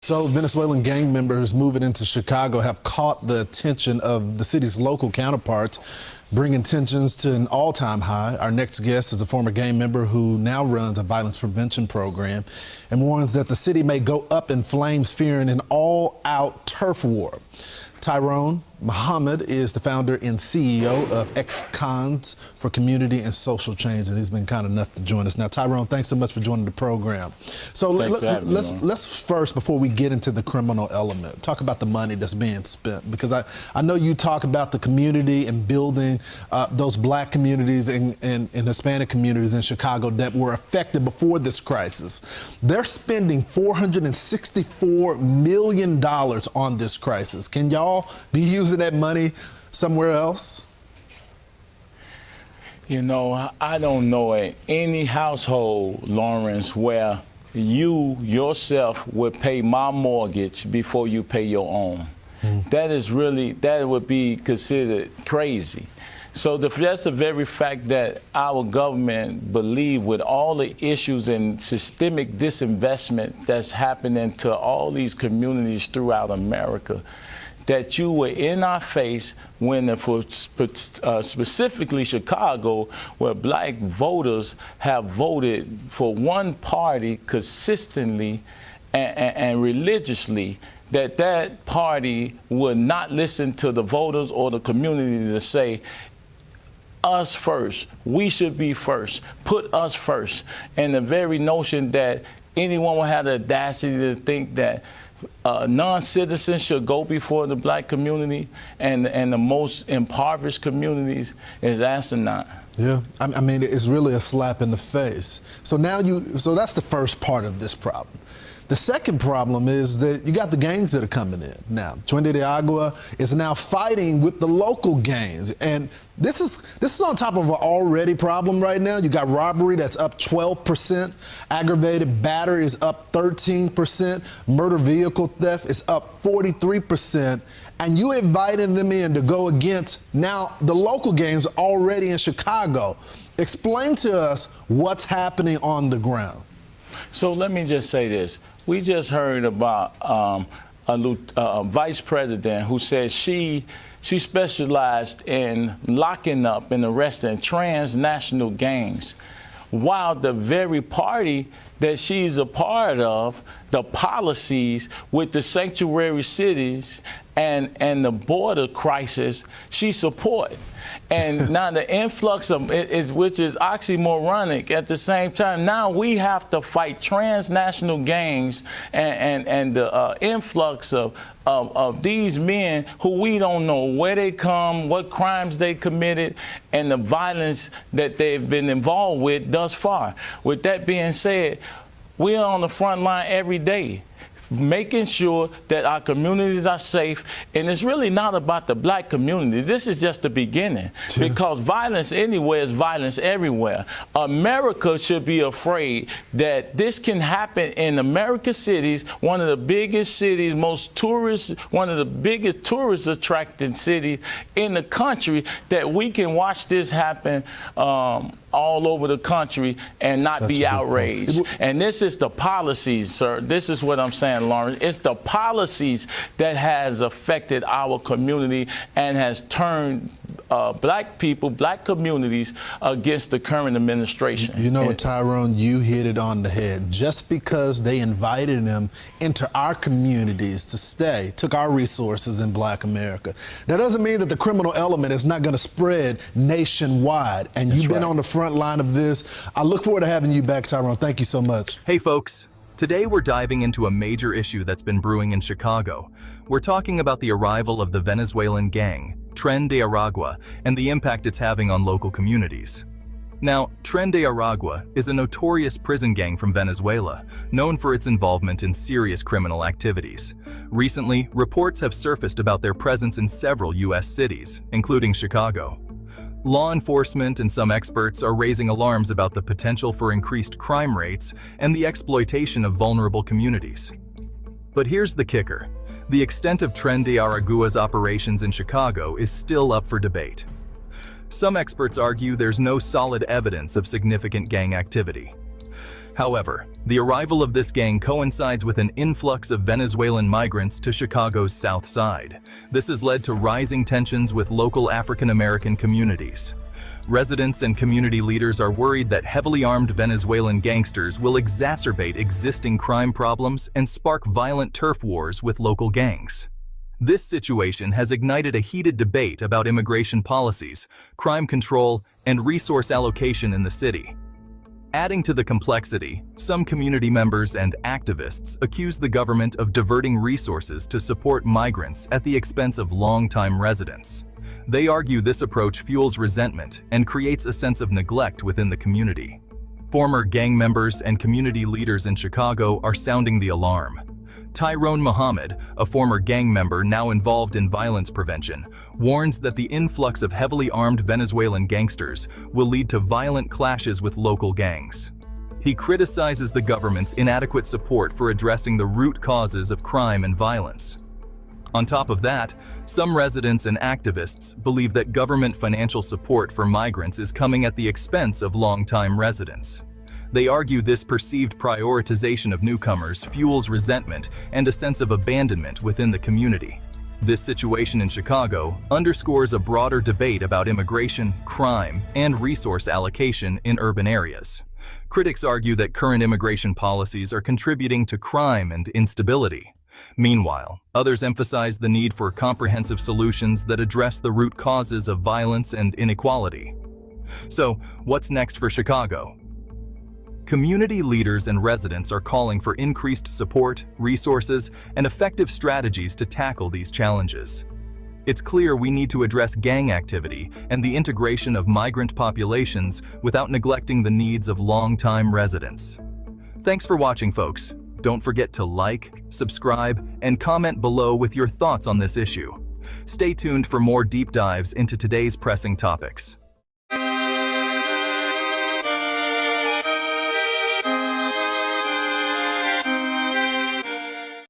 So Venezuelan gang members moving into Chicago have caught the attention of the city's local counterparts, bringing tensions to an all-time high. Our next guest is a former gang member who now runs a violence prevention program and warns that the city may go up in flames, fearing an all-out turf war. Tyrone Muhammad is the founder and CEO of Ex-Cons for Community and Social Change, and he's been kind enough to join us. Now, Tyrone, thanks so much for joining the program. So let's first, before we get into the criminal element, talk about the money that's being spent, because I know you talk about the community and building those black communities and Hispanic communities in Chicago that were affected before this crisis. They're spending $464 million on this crisis. Can y'all be using that money somewhere else? You know, I don't know any household, Lawrence, where you yourself would pay my mortgage before you pay your own. That would be considered crazy. So that's the very fact that our government believe, with all the issues and systemic disinvestment that's happening to all these communities throughout America, that you were in our face when, specifically Chicago, where black voters have voted for one party consistently and religiously, that party would not listen to the voters or the community to say, us first, we should be first, put us first. And the very notion that anyone would have the audacity to think that non-citizens should go before the black community and the most impoverished communities is asinine. Yeah, I mean, it's really a slap in the face. So so that's the first part of this problem. The second problem is that you got the gangs that are coming in now. Trinidad de Agua is now fighting with the local gangs, and this is on top of an already problem right now. You got robbery that's up 12%, aggravated battery is up 13%, motor vehicle theft is up 43%, and you inviting them in to go against now the local gangs already in Chicago. Explain to us what's happening on the ground. So let me just say this. We just heard about a vice president who said she specialized in locking up and arresting transnational gangs, while the very party that she's a part of, the policies with the sanctuary cities and the border crisis, she support. And now the influx of which is oxymoronic at the same time. Now we have to fight transnational gangs and the influx of these men who we don't know where they come, what crimes they committed, and the violence that they've been involved with thus far. With that being said, we're on the front line every day, making sure that our communities are safe. And it's really not about the black community. This is just the beginning, because violence anywhere is violence everywhere. America should be afraid that this can happen in American cities, one of the biggest cities, one of the biggest tourist attracting cities in the country, that we can watch this happen all over the country and not be outraged. And this is the policies, sir. This is what I'm saying, Lawrence. It's the policies that has affected our community and has turned black people, black communities against the current administration. You know what, Tyrone, you hit it on the head. Just because they invited them into our communities to stay, took our resources in black America, that doesn't mean that the criminal element is not going to spread nationwide. And you've been on the front line of this. I look forward to having you back, Tyrone. Thank you so much. Hey folks, today we're diving into a major issue that's been brewing in Chicago. We're talking about the arrival of the Venezuelan gang, Tren de Aragua, and the impact it's having on local communities. Now, Tren de Aragua is a notorious prison gang from Venezuela, known for its involvement in serious criminal activities. Recently, reports have surfaced about their presence in several U.S. cities, including Chicago. Law enforcement and some experts are raising alarms about the potential for increased crime rates and the exploitation of vulnerable communities. But here's the kicker. The extent of Tren de Aragua's operations in Chicago is still up for debate. Some experts argue there's no solid evidence of significant gang activity. However, the arrival of this gang coincides with an influx of Venezuelan migrants to Chicago's South Side. This has led to rising tensions with local African American communities. Residents and community leaders are worried that heavily armed Venezuelan gangsters will exacerbate existing crime problems and spark violent turf wars with local gangs. This situation has ignited a heated debate about immigration policies, crime control, and resource allocation in the city. Adding to the complexity, some community members and activists accuse the government of diverting resources to support migrants at the expense of long-time residents. They argue this approach fuels resentment and creates a sense of neglect within the community. Former gang members and community leaders in Chicago are sounding the alarm. Tyrone Muhammad, a former gang member now involved in violence prevention, warns that the influx of heavily armed Venezuelan gangsters will lead to violent clashes with local gangs. He criticizes the government's inadequate support for addressing the root causes of crime and violence. On top of that, some residents and activists believe that government financial support for migrants is coming at the expense of longtime residents. They argue this perceived prioritization of newcomers fuels resentment and a sense of abandonment within the community. This situation in Chicago underscores a broader debate about immigration, crime, and resource allocation in urban areas. Critics argue that current immigration policies are contributing to crime and instability. Meanwhile, others emphasize the need for comprehensive solutions that address the root causes of violence and inequality. So, what's next for Chicago? Community leaders and residents are calling for increased support, resources, and effective strategies to tackle these challenges. It's clear we need to address gang activity and the integration of migrant populations without neglecting the needs of long-time residents. Thanks for watching, folks. Don't forget to like, subscribe, and comment below with your thoughts on this issue. Stay tuned for more deep dives into today's pressing topics.